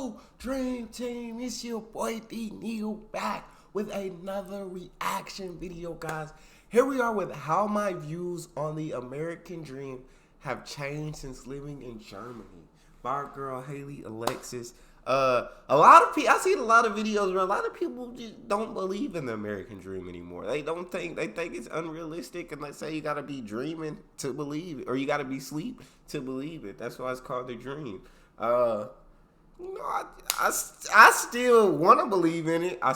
Yo, Dream Team, it's your boy D Neal back with another reaction video, guys. Here we are with how my views on the American dream have changed since living in Germany. By our girl Haley Alexis. A lot of people, I seen a lot of videos where a lot of people just don't believe in the American dream anymore. They think it's unrealistic, and they say you gotta be dreaming to believe it, or you gotta be asleep to believe it. That's why it's called the dream. I still want to believe in it. I'll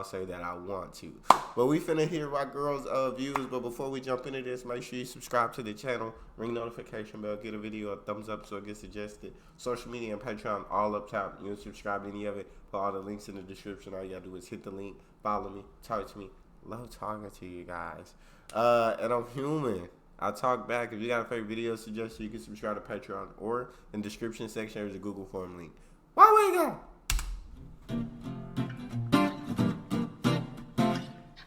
say that I want to. But we finna hear my girls' views. But before we jump into this, make sure you subscribe to the channel, ring notification bell, get a video a thumbs up so it gets suggested. Social media and Patreon all up top. You can subscribe to any of it. Put all the links in the description. All you gotta do is hit the link, follow me, talk to me. Love talking to you guys. And I'm human. I'll talk back. If you got a favorite video suggestion, you can subscribe to Patreon, or in the description section there's a Google form link. Why we go?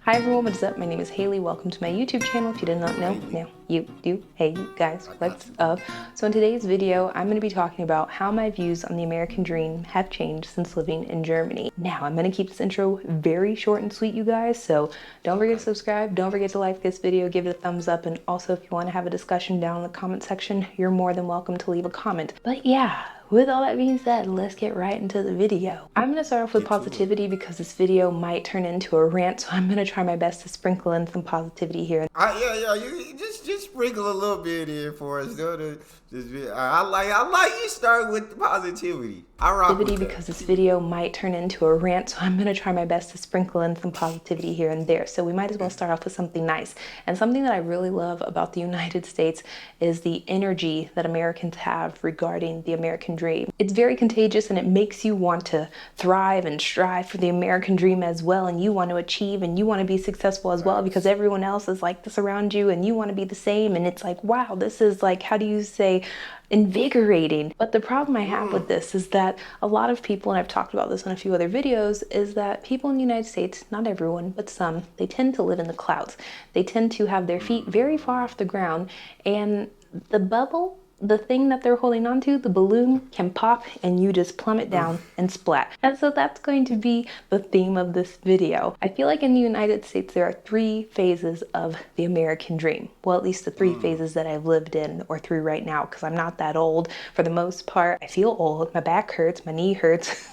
Hi everyone, what is up? My name is Haley. Welcome to my YouTube channel. If you did not know, now you do. Hey guys, what's up? So in today's video, I'm going to be talking about how my views on the American dream have changed since living in Germany. Now, I'm going to keep this intro very short and sweet, you guys, so don't forget to subscribe, don't forget to like this video, give it a thumbs up, and also if you want to have a discussion down in the comment section, you're more than welcome to leave a comment. But yeah, with all that being said, let's get right into the video. I'm going to start off with positivity because this video might turn into a rant, so I'm going to try my best to sprinkle in some positivity here. You just sprinkle a little bit in for us. I like you start with the positivity. I rock with that. Because this video might turn into a rant, so I'm going to try my best to sprinkle in some positivity here and there. So we might as well start off with something nice. And something that I really love about the United States is the energy that Americans have regarding the American dream. It's very contagious and it makes you want to thrive and strive for the American dream as well, and you want to achieve and you want to be successful as well because everyone else is like this around you and you want to be the same, and it's like, wow, this is like, how do you say, invigorating. But the problem I have with this is that a lot of people, and I've talked about this in a few other videos, is that people in the United States, not everyone, but some, they tend to live in the clouds. They tend to have their feet very far off the ground, and the bubble, the thing that they're holding on to, the balloon, can pop and you just plummet down and splat. And so that's going to be the theme of this video. I feel like in the United States there are three phases of the American dream. Well, at least the three phases that I've lived in or through right now, because I'm not that old. For the most part, I feel old. My back hurts, my knee hurts,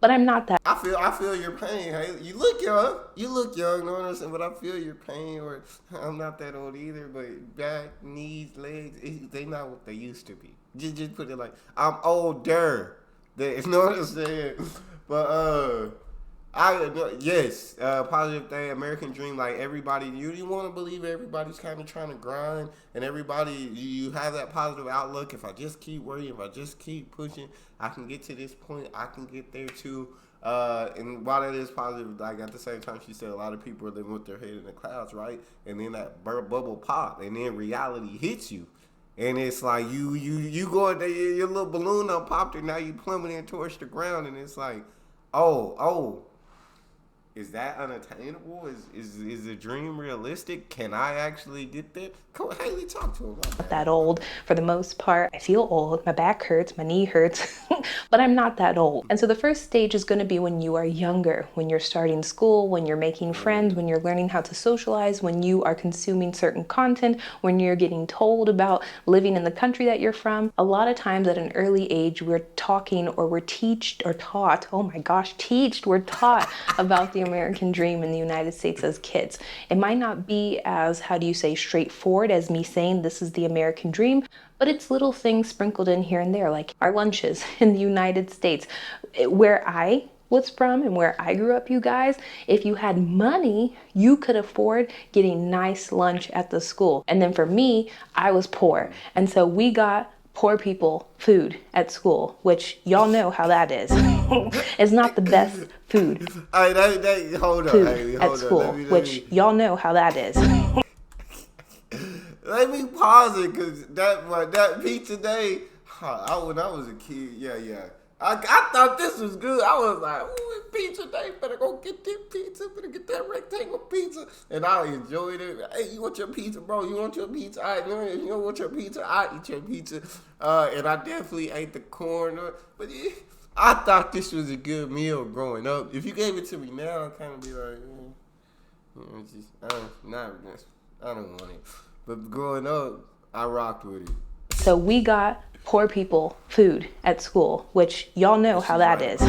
but I'm not that. I feel your pain. Hey, you look young. You know what I'm saying? But I feel your pain. Or I'm not that old either. But back, knees, legs, they not what they used to be. Just put it like, I'm older. You know what I'm saying? But positive thing, American dream, like everybody, you want to believe everybody's kind of trying to grind, and everybody, you have that positive outlook. If I just keep working, if I just keep pushing, I can get to this point, I can get there too. And while that is positive, like at the same time, she said a lot of people are living with their head in the clouds, right? And then that bubble pop, and then reality hits you. And it's like you go there, your little balloon done popped, and now you plummeting towards the ground, and it's like, oh, is that unattainable? Is the dream realistic? Can I actually get there? Come on, Haley, talk to him about that old. For the most part, I feel old. My back hurts, my knee hurts, but I'm not that old. And so the first stage is going to be when you are younger, when you're starting school, when you're making friends, when you're learning how to socialize, when you are consuming certain content, when you're getting told about living in the country that you're from. A lot of times at an early age, we're talking or we're taught about the American dream in the United States as kids. It might not be as, how do you say, straightforward as me saying this is the American dream, but it's little things sprinkled in here and there, like our lunches in the United States. Where I was from and where I grew up, you guys, if you had money, you could afford getting nice lunch at the school. And then for me, I was poor. And so we got poor people food at school, which y'all know how that is. It's not the best food. Hold on, Haley, at school, which y'all know how that is. Let me pause it, because that pizza day, when I was a kid, I thought this was good. I was like, ooh, pizza day, better go get this pizza, better get that rectangle pizza. And I enjoyed it. Hey, you want your pizza, bro? You want your pizza? You don't want your pizza? I eat your pizza. And I definitely ate the corn. But I thought this was a good meal growing up. If you gave it to me now, I'd kind of be like, it's just, I don't want it. But growing up, I rocked with it. So we got poor people food at school, which y'all know how that is.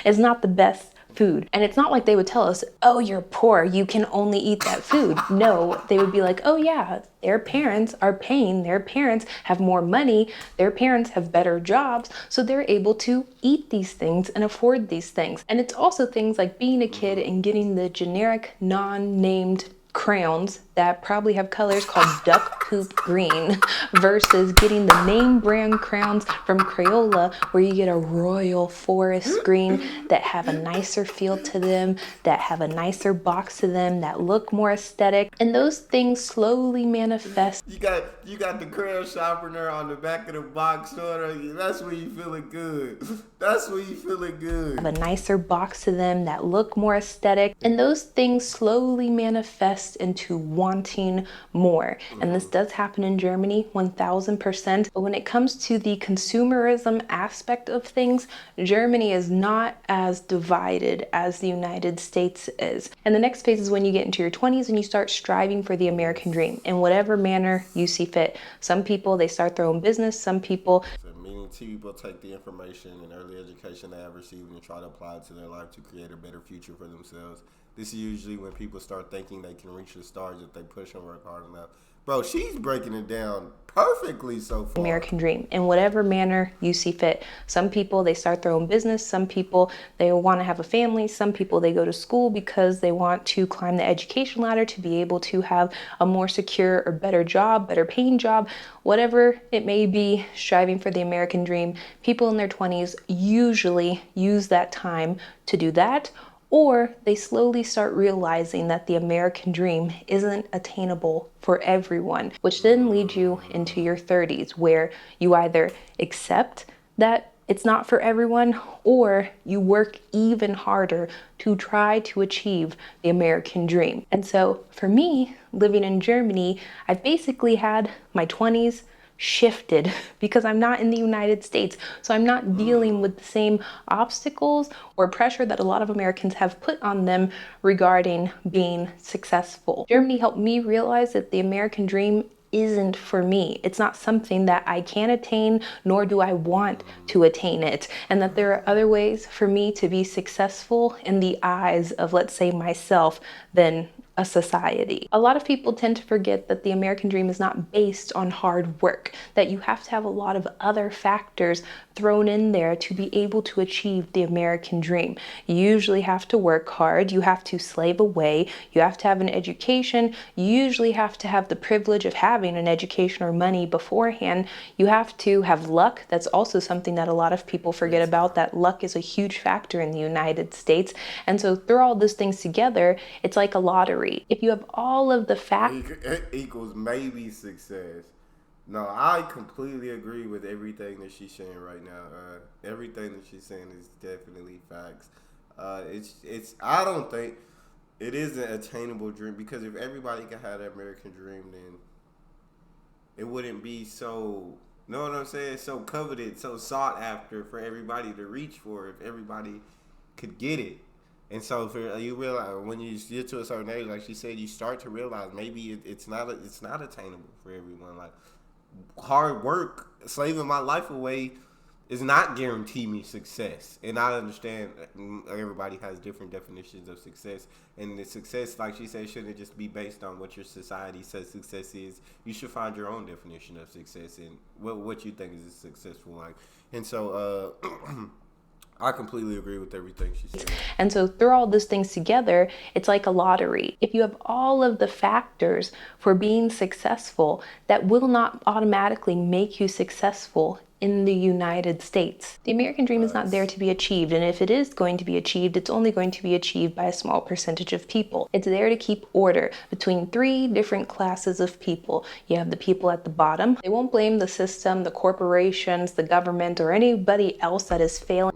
It's not the best food. And it's not like they would tell us, oh, you're poor, you can only eat that food. No, they would be like, oh yeah, their parents are paying, their parents have more money, their parents have better jobs, so they're able to eat these things and afford these things. And it's also things like being a kid and getting the generic non-named crayons that probably have colors called duck poop green versus getting the name brand crayons from Crayola where you get a royal forest green that have a nicer feel to them, that have a nicer box to them, that look more aesthetic. And those things slowly manifest. You got the crayon sharpener on the back of the box, sort of. That's when you feeling good. That's when you feeling good. Have a nicer box to them that look more aesthetic. And those things slowly manifest into wanting more. And this does happen in Germany 1000%. But when it comes to the consumerism aspect of things, Germany is not as divided as the United States is. And the next phase is when you get into your 20s and you start striving for the American dream in whatever manner you see fit. Some people, they start their own business. Some people, Meaning people take the information and early education they have received and try to apply it to their life to create a better future for themselves. This is usually when people start thinking they can reach the stars if they push and work hard enough. Bro, she's breaking it down perfectly so far. American dream in whatever manner you see fit. Some people, they start their own business. Some people, they want to have a family. Some people, they go to school because they want to climb the education ladder to be able to have a more secure or better job, better paying job, whatever it may be, striving for the American dream. People in their 20s usually use that time to do that, or they slowly start realizing that the American dream isn't attainable for everyone, which then leads you into your 30s, where you either accept that it's not for everyone, or you work even harder to try to achieve the American dream. And so for me, living in Germany, I've basically had my 20s shifted because I'm not in the United States. So I'm not dealing with the same obstacles or pressure that a lot of Americans have put on them regarding being successful. Germany helped me realize that the American dream isn't for me. It's not something that I can attain, nor do I want to attain it. And that there are other ways for me to be successful in the eyes of, let's say, myself than a society. A lot of people tend to forget that the American dream is not based on hard work, that you have to have a lot of other factors thrown in there to be able to achieve the American dream. You usually have to work hard, you have to slave away, you have to have an education, you usually have to have the privilege of having an education or money beforehand, you have to have luck. That's also something that a lot of people forget about, that luck is a huge factor in the United States. And so through all those things together, it's like a lottery. If you have all of the facts, it equals maybe success. No, I completely agree with everything that she's saying right now. Everything that she's saying is definitely facts. It's. I don't think it is an attainable dream, because if everybody could have that American dream, then it wouldn't be so. Know what I'm saying? So coveted, so sought after for everybody to reach for. If everybody could get it. And so for you realize when you get to a certain age, like she said, you start to realize maybe it's not attainable for everyone. Like hard work, slaving my life away, is not guarantee me success. And I understand everybody has different definitions of success, and the success, like she said, shouldn't just be based on what your society says success is. You should find your own definition of success and what you think is successful like. And so I completely agree with everything she said. And so through all those things together, it's like a lottery. If you have all of the factors for being successful, that will not automatically make you successful in the United States. The American dream is not there to be achieved, and if it is going to be achieved, it's only going to be achieved by a small percentage of people. It's there to keep order between three different classes of people. You have the people at the bottom. They won't blame the system, the corporations, the government, or anybody else that is failing.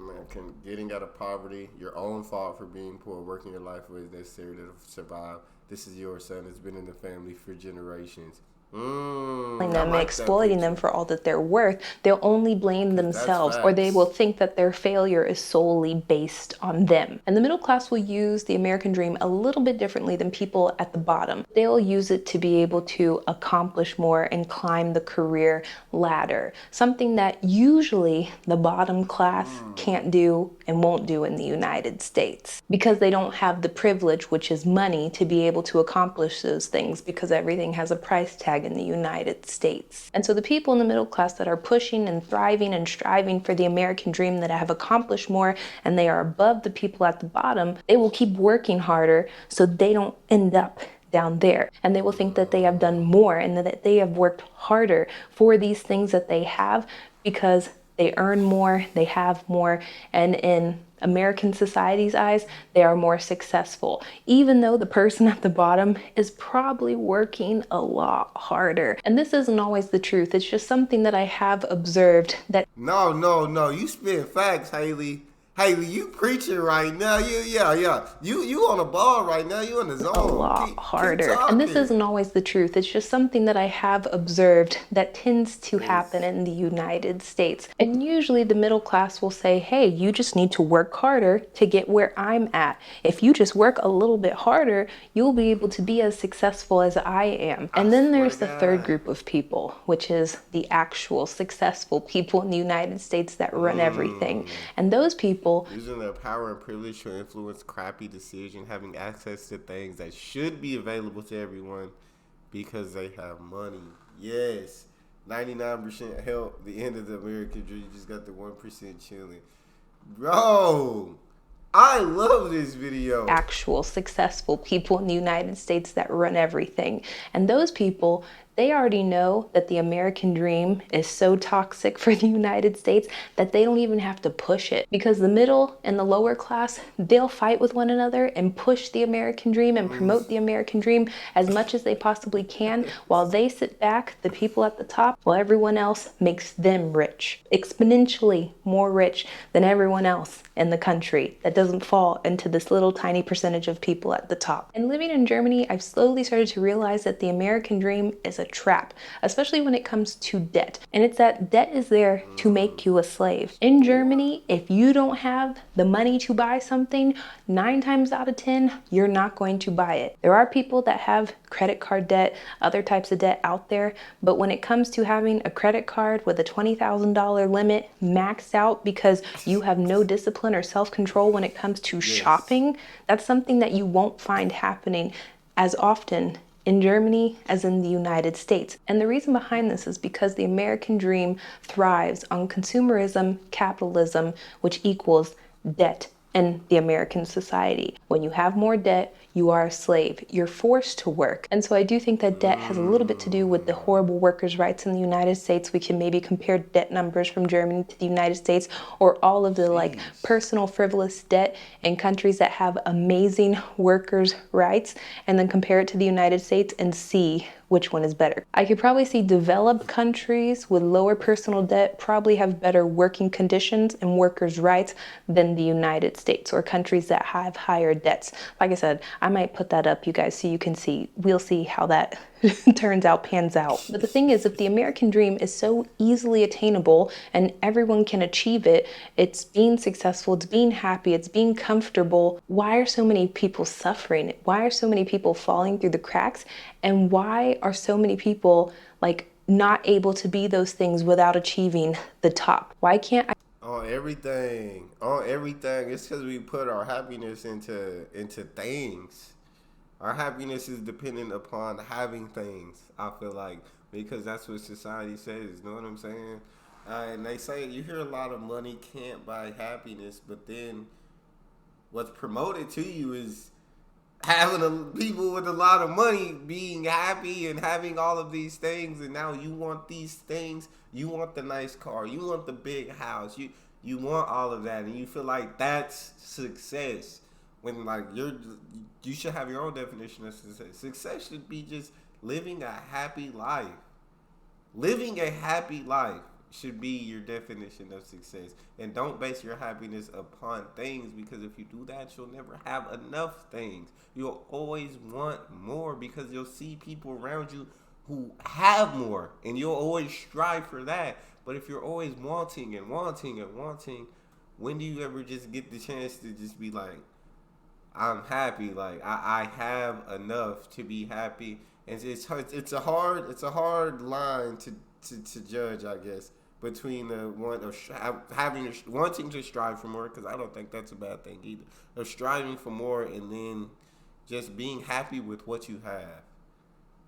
Getting out of poverty, your own fault for being poor, working your life was necessary to survive. This is your son. It's been in the family for generations. I them and like that exploiting them picture. for all that they're worth, they'll only blame Cause that's themselves, or they will facts. think that their failure is solely based on them. And the middle class will use the American dream a little bit differently than people at the bottom. They'll use it to be able to accomplish more and climb the career ladder, something that usually the bottom class can't do and won't do in the United States because they don't have the privilege, which is money, to be able to accomplish those things because everything has a price tag in the United States. And so the people in the middle class that are pushing and thriving and striving for the American dream, that have accomplished more and they are above the people at the bottom, they will keep working harder so they don't end up down there. And they will think that they have done more and that they have worked harder for these things that they have because they earn more, they have more, and in American society's eyes, they are more successful, even though the person at the bottom is probably working a lot harder. And this isn't always the truth. It's just something that I have observed that No. You spit facts, Haley. Haley, you preaching right now. Yeah. You on the ball right now. You in the a zone. lot Keep harder. And this talking. isn't always the truth. It's just something that I have observed that tends to happen Cause in the United States. And usually the middle class will say, hey, you just need to work harder to get where I'm at. If you just work a little bit harder, you'll be able to be as successful as I am. I And then swear to there's the third God. group of people, which is the actual successful people in the United States that run everything. And those people, Using their power and privilege to influence crappy decision, having access to things that should be available to everyone because they have money. Yes. 99% help the end of the American dream. You just got the 1% chilling. Bro, I love this video. actual successful people in the United States that run everything. And those people, they already know that the American dream is so toxic for the United States that they don't even have to push it, because the middle and the lower class, they'll fight with one another and push the American dream and promote the American dream as much as they possibly can, while they sit back, the people at the top, while everyone else makes them rich, exponentially more rich than everyone else in the country that doesn't fall into this little tiny percentage of people at the top. And living in Germany, I've slowly started to realize that the American dream is a trap, especially when it comes to debt. And it's that debt is there to make you a slave. In Germany, if you don't have the money to buy something, 9 times out of 10, you're not going to buy it. There are people that have credit card debt, other types of debt out there, but when it comes to having a credit card with a $20,000 limit maxed out because you have no discipline or self-control when it comes to shopping, that's something that you won't find happening as often in Germany as in the United States. And the reason behind this is because the American dream thrives on consumerism, capitalism, which equals debt in the American society. When you have more debt, you are a slave. You're forced to work. And so I do think that debt has a little bit to do with the horrible workers' rights in the United States. We can maybe compare debt numbers from Germany to the United States, or all of the like personal frivolous debt in countries that have amazing workers' rights, and then compare it to the United States and see which one is better. I could probably see developed countries with lower personal debt probably have better working conditions and workers' rights than the United States, or countries that have higher debts. Like I said, I might put that up, you guys, so you can see. We'll see how that pans out. But the thing is, if the American dream is so easily attainable and everyone can achieve it, it's being successful, it's being happy, it's being comfortable, why are so many people suffering? Why are so many people falling through the cracks? And why are so many people like not able to be those things without achieving the top? Why can't I On everything. It's because we put our happiness into things. Our happiness is dependent upon having things. I feel like, because that's what society says. You know what I'm saying? And they say you hear a lot of money can't buy happiness, but then what's promoted to you is having people with a lot of money being happy and having all of these things, and now you want these things. You want the nice car. You want the big house. You want all of that, and you feel like that's success. When like you should have your own definition of success. Success should be just living a happy life. Living a happy life should be your definition of success. And don't base your happiness upon things, because if you do that, you'll never have enough things. You'll always want more because you'll see people around you who have more, and you'll always strive for that. But if you're always wanting and wanting and wanting, when do you ever just get the chance to just be like, I'm happy, like I have enough to be happy? And it's a hard line to judge, I guess, between the one of wanting to strive for more, because I don't think that's a bad thing either, of striving for more, and then just being happy with what you have.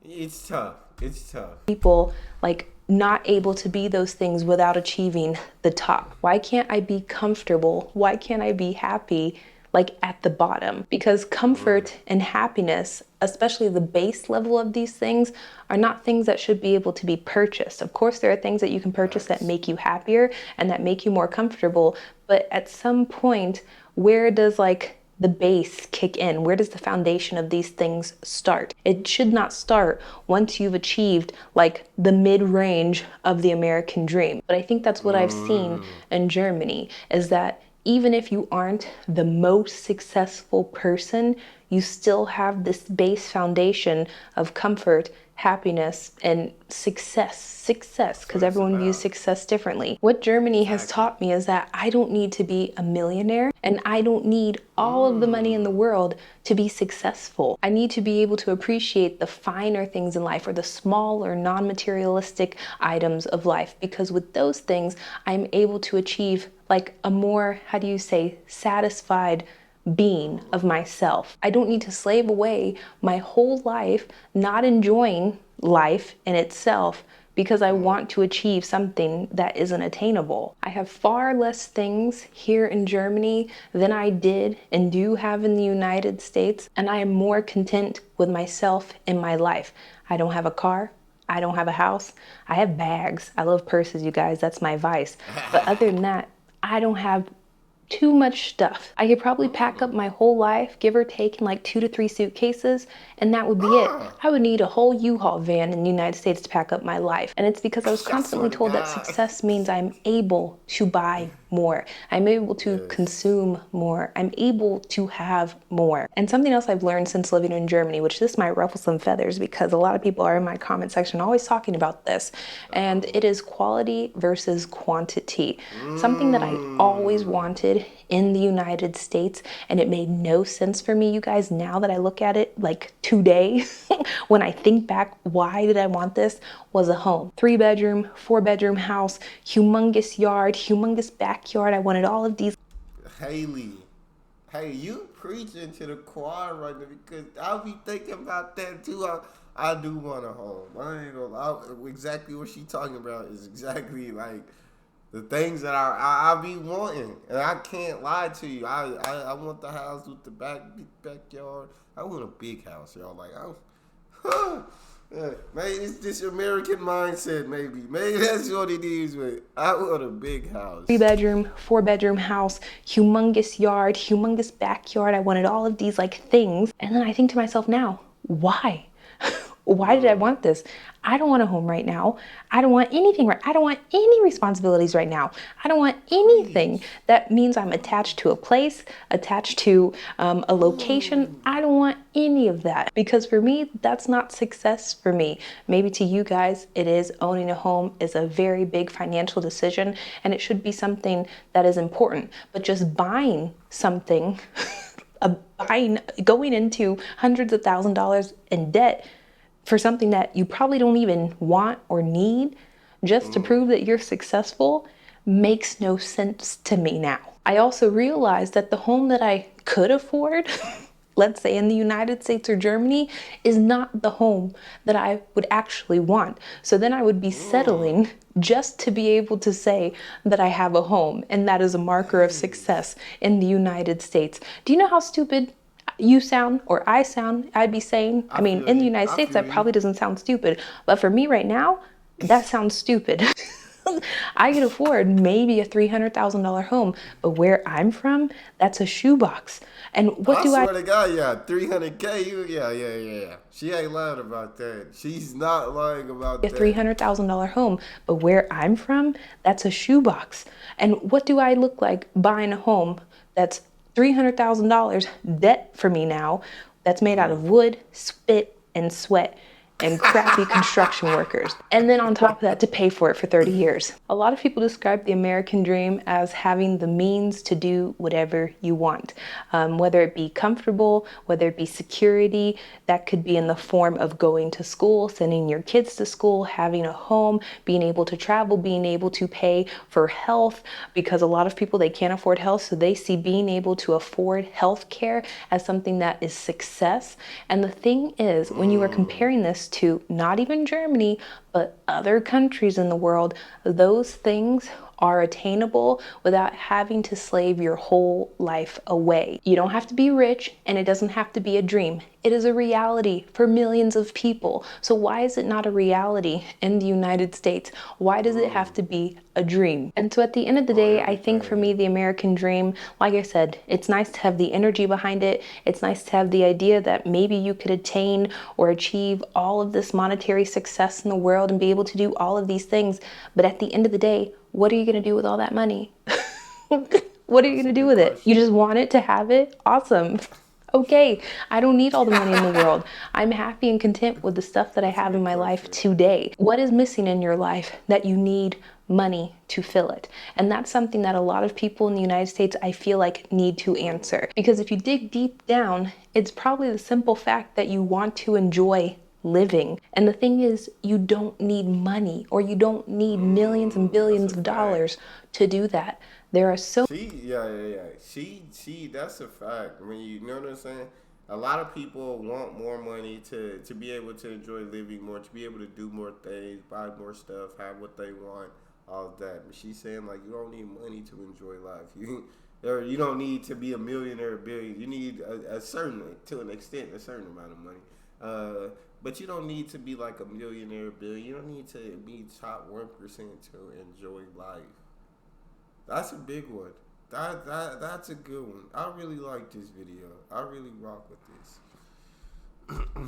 It's tough. It's tough. People like not able to be those things without achieving the top. Why can't I be comfortable? Why can't I be happy like at the bottom? Because comfort and happiness, especially the base level of these things, are not things that should be able to be purchased. Of course, there are things that you can purchase that make you happier and that make you more comfortable, but at some point, where does like the base kick in? Where does the foundation of these things start? It should not start once you've achieved like the mid-range of the American dream. But I think that's what I've seen in Germany, is that even if you aren't the most successful person, you still have this base foundation of comfort, happiness, and success, because everyone views success differently. What Germany has taught me is that I don't need to be a millionaire, and I don't need all of the money in the world to be successful. I need to be able to appreciate the finer things in life, or the small or non-materialistic items of life, because with those things, I'm able to achieve like a more, how do you say, satisfied being of myself. I don't need to slave away my whole life not enjoying life in itself because I want to achieve something that isn't attainable. I have far less things here in Germany than I did and do have in the United States, and I am more content with myself in my life. I don't have a car. I don't have a house. I have bags. I love purses, you guys. That's my vice. But other than that, I don't have too much stuff. I could probably pack up my whole life, give or take, in like 2 to 3 suitcases, and that would be it. I would need a whole U-Haul van in the United States to pack up my life. And it's because I was constantly told that success means I'm able to buy more. I'm able to consume more. I'm able to have more. And something else I've learned since living in Germany, which this might ruffle some feathers because a lot of people are in my comment section always talking about this, and it is quality versus quantity. Something that I always wanted in the United States, and it made no sense for me, you guys, now that I look at it like today, when I think back, why did I want this, was a home. 3-bedroom, 4-bedroom house, humongous yard, humongous backyard. I wanted all of these. Haley, hey, you preaching to the choir right now, because I'll be thinking about that too. I do want a home. I ain't gonna lie. Exactly what she talking about is exactly like the things that I be wanting, and I can't lie to you. I want the house with the backyard. I want a big house, y'all. Like maybe it's this American mindset. Maybe that's what it is. But I want a big house. 3-bedroom, 4-bedroom house, humongous yard, humongous backyard. I wanted all of these like things, and then I think to myself now, why? Why did I want this? I don't want a home right now. I don't want anything I don't want any responsibilities right now. I don't want anything that means I'm attached to a place, attached to a location. I don't want any of that, because for me, that's not success for me. Maybe to you guys, it is. Owning a home is a very big financial decision, and it should be something that is important. But just buying something, going into hundreds of thousands of dollars in debt for something that you probably don't even want or need just to prove that you're successful makes no sense to me now. I also realized that the home that I could afford, let's say in the United States or Germany, is not the home that I would actually want. So then I would be settling just to be able to say that I have a home, and that is a marker of success in the United States. Do you know how stupid you sound, or I sound? I'd be saying, I mean, in the United States, that probably doesn't sound stupid, but for me right now, that sounds stupid. I could afford maybe a $300,000 home, but where I'm from, that's a shoebox. And what do I swear to God, yeah, 300K, yeah. She ain't lying about that. She's not lying about that. A $300,000 home, but where I'm from, that's a shoebox. And what do I look like buying a home that's $300,000 debt for me now, that's made out of wood, spit, and sweat? and crappy construction workers. And then on top of that, to pay for it for 30 years. A lot of people describe the American dream as having the means to do whatever you want, whether it be comfortable, whether it be security. That could be in the form of going to school, sending your kids to school, having a home, being able to travel, being able to pay for health, because a lot of people, they can't afford health, so they see being able to afford health care as something that is success. And the thing is, when you are comparing this to not even Germany, but other countries in the world, those things are attainable without having to slave your whole life away. You don't have to be rich, and it doesn't have to be a dream. It is a reality for millions of people. So why is it not a reality in the United States? Why does it have to be a dream? And so at the end of the day, I think for me, the American dream, like I said, it's nice to have the energy behind it. It's nice to have the idea that maybe you could attain or achieve all of this monetary success in the world and be able to do all of these things. But at the end of the day, what are you going to do with all that money? What are you going to do with it? You just want it to have it? Awesome. Okay, I don't need all the money in the world. I'm happy and content with the stuff that I have in my life today. What is missing in your life that you need money to fill it? And that's something that a lot of people in the United States, I feel like, need to answer. Because if you dig deep down, it's probably the simple fact that you want to enjoy living. And the thing is, you don't need money, or you don't need millions and billions of dollars to do that. There are so She that's a fact. I mean, you know what I'm saying? A lot of people want more money to be able to enjoy living more, to be able to do more things, buy more stuff, have what they want, all of that. But she's saying, like, you don't need money to enjoy life. You don't need to be a millionaire or billion. You need a certain, to an extent, a certain amount of money. But you don't need to be like a millionaire or billion. You don't need to be top 1% to enjoy life. That's a big one. That's a good one. I really like this video. I really rock with this.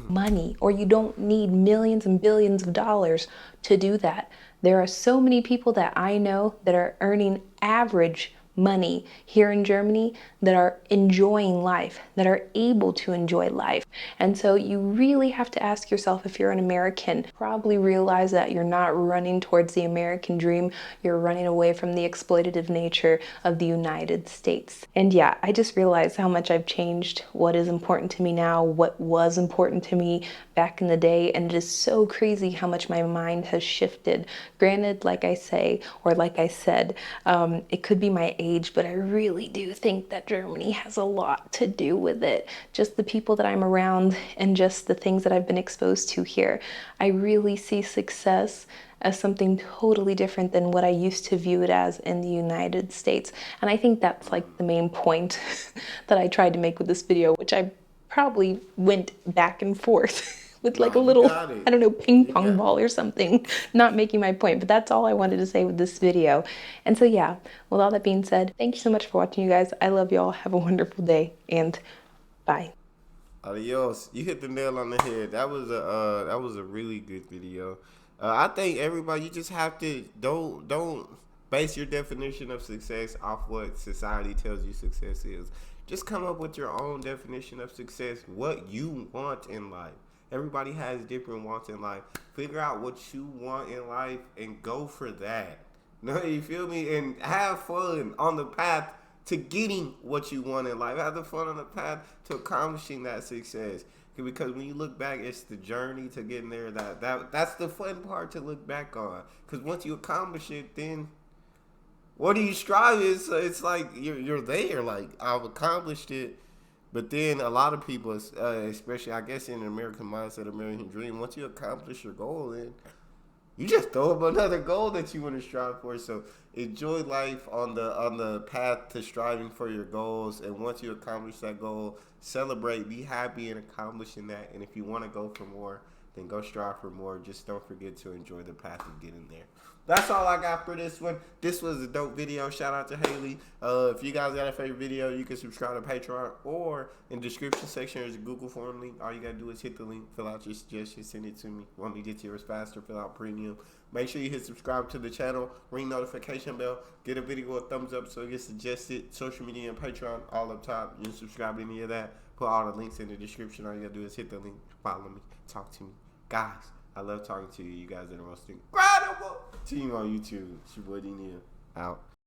money, or you don't need millions and billions of dollars to do that. There are so many people that I know that are earning average money here in Germany that are enjoying life, that are able to enjoy life. And so you really have to ask yourself, if you're an American, probably realize that you're not running towards the American dream, you're running away from the exploitative nature of the United States. And yeah, I just realized how much I've changed what is important to me now, what was important to me back in the day, and it is so crazy how much my mind has shifted. Granted, like I say, or like I said, it could be my age, but I really do think that Germany has a lot to do with it. Just the people that I'm around and just the things that I've been exposed to here. I really see success as something totally different than what I used to view it as in the United States. And I think that's like the main point that I tried to make with this video, which I probably went back and forth with like a little, I don't know, ping pong ball or something, not making my point. But that's all I wanted to say with this video. And so yeah, with all that being said, thank you so much for watching, you guys. I love y'all. Have a wonderful day, and bye. Adios. You hit the nail on the head. That was a really good video. I think everybody, you just have to don't base your definition of success off what society tells you success is. Just come up with your own definition of success, what you want in life. Everybody has different wants in life. Figure out what you want in life and go for that. No, you feel me? And have fun on the path to getting what you want in life. Have the fun on the path to accomplishing that success. Because when you look back, it's the journey to getting there. That's the fun part to look back on. Because once you accomplish it, then what do you strive? It's like you're there. Like, I've accomplished it. But then a lot of people, especially I guess in the American mindset, American dream, once you accomplish your goal, then you just throw up another goal that you want to strive for. So enjoy life on the path to striving for your goals. And once you accomplish that goal, celebrate, be happy in accomplishing that. And if you want to go for more, then go strive for more. Just don't forget to enjoy the path of getting there. That's all I got for this one. This was a dope video. Shout out to Haley. If you guys got a favorite video, you can subscribe to Patreon, or in the description section there's a Google form link. All you got to do is hit the link, fill out your suggestions, send it to me. Want me to get to yours faster, fill out premium. Make sure you hit subscribe to the channel, ring notification bell, get a video a thumbs up so it gets suggested. Social media and Patreon all up top. You can subscribe to any of that. Put all the links in the description. All you got to do is hit the link, follow me, talk to me, Guys, I love talking to you. You guys are the most incredible team on YouTube. It's your boy Neal. Out.